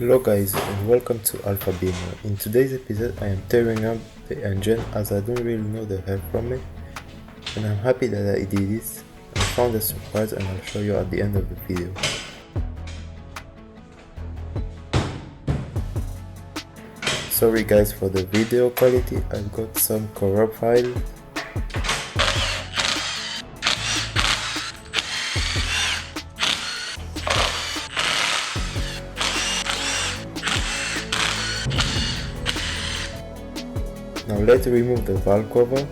Hello guys and welcome to Alfa-Bimmer. In today's episode I am tearing up the engine as I don't really know the help from it, and I'm happy that I did this. I found a surprise and I'll show you at the end of the video. Sorry guys for the video quality, I've got some corrupt files. Now let's remove the valve cover.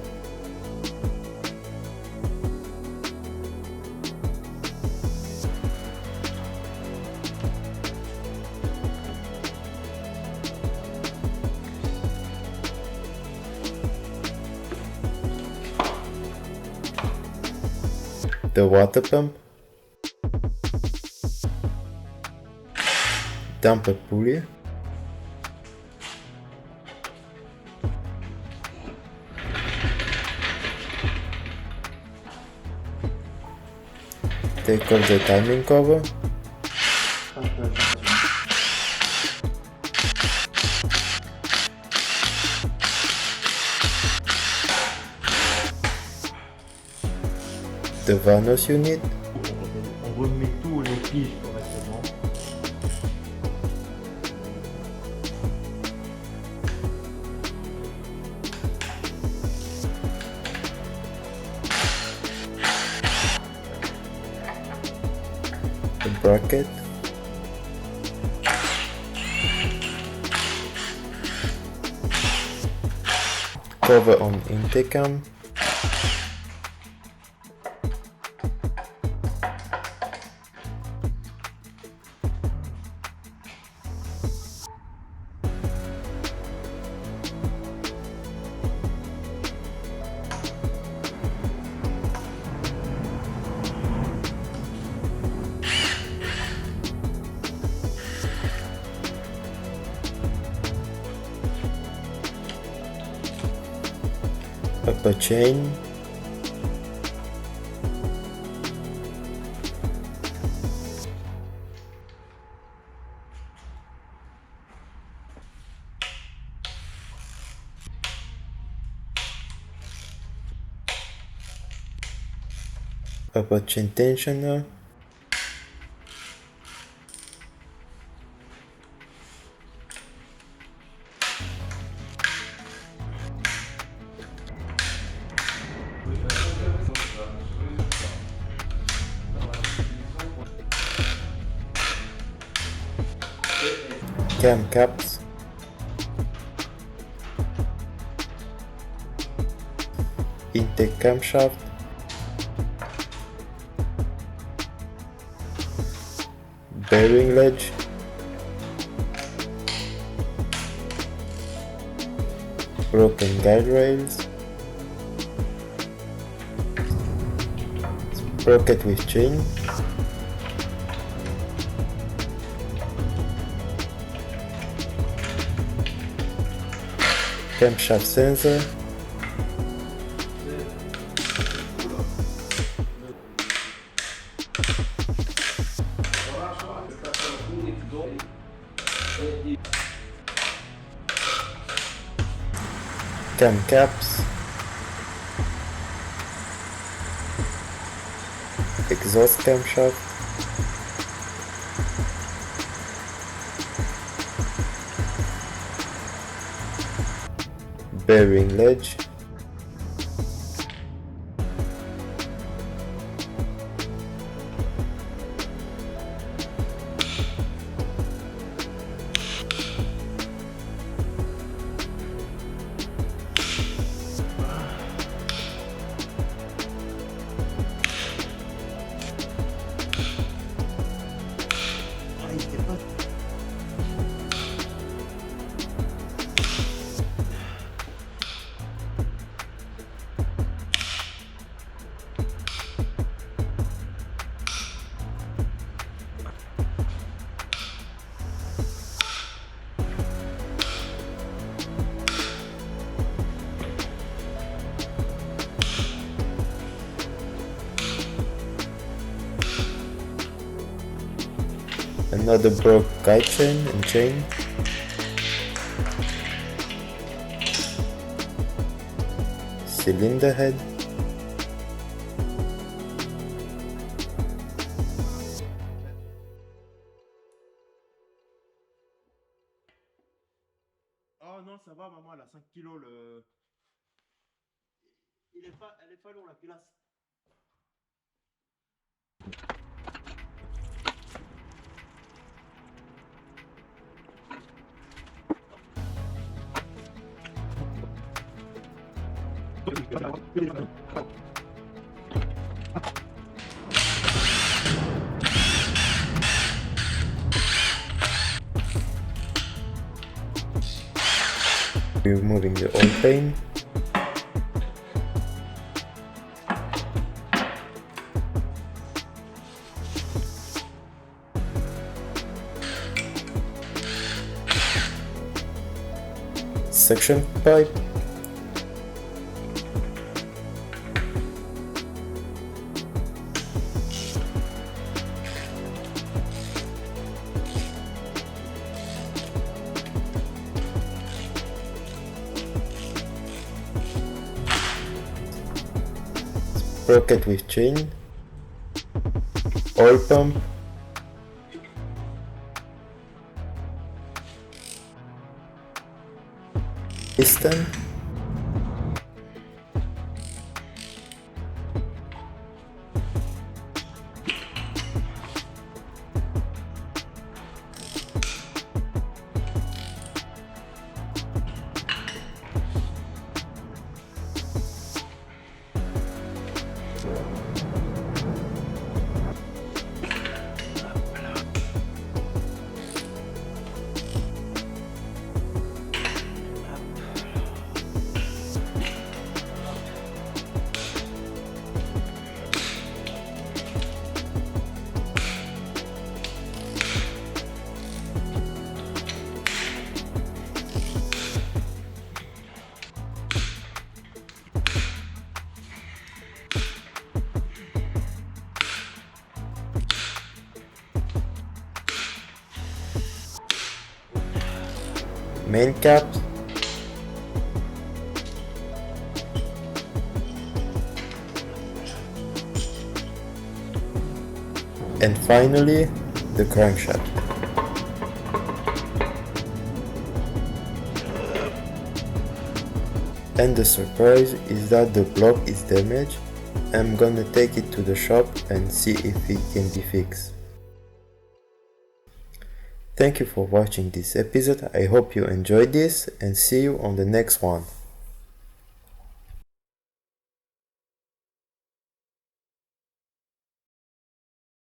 The water pump, damper pulley, take off the timing cover, the Vanos unit, On remet tous les piges correctement. the bracket, cover on intake cam, upper chain, upper chain tensioner, cam caps, intake camshaft, bearing ledge, broken guide rails, sprocket with chain, camshaft sensor, cam caps, exhaust camshaft, bearing ledge, Another broke guide chain and chain. Cylinder head. Oh non, ça va, maman, elle a 5 kilos. Elle est pas lourde la pilasse. Removing the oil pane. Suction pipe. Sprocket with chain. Oil pump. Piston. Main cap. And finally, the crankshaft. And the surprise is that the block is damaged. I'm gonna take it to the shop and see if it can be fixed. Thank you for watching this episode. I hope you enjoyed this and see you on the next one.